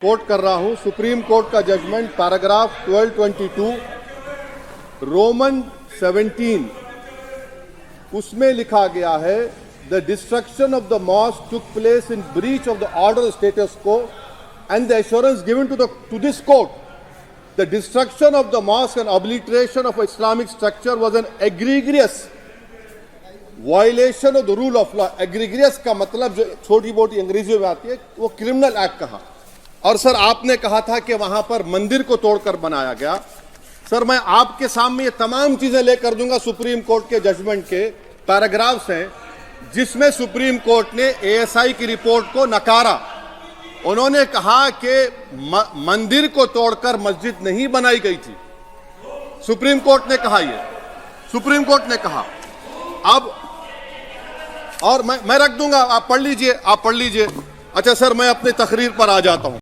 Coat कर रहा हूं सुप्रीम कोर्ट का जजमेंट पैराग्राफ 1222 रोमन 17 उसमें लिखा गया है the destruction of the mosque took place in breach of the order status quo and the assurance given to this court the destruction of the mosque and obliteration of Islamic structure was an egregious violation of the rule of law. Egregious का मतलब जो छोटी मोटी अंग्रेजी में आती है वो क्रिमिनल एक्ट कहा। और सर आपने कहा था कि वहां पर मंदिर को तोड़कर बनाया गया। सर मैं आपके सामने ये तमाम चीजें लेकर दूंगा सुप्रीम कोर्ट के जजमेंट के पैराग्राफ्स हैं जिसमें सुप्रीम कोर्ट ने एएसआई की रिपोर्ट को नकारा। उन्होंने कहा कि मंदिर को तोड़कर मस्जिद नहीं बनाई गई थी। सुप्रीम कोर्ट ने कहा, ये सुप्रीम कोर्ट ने कहा। अब और मैं रख दूंगा, आप पढ़ लीजिए। अच्छा सर मैं अपनी तकरीर पर आ जाता हूं।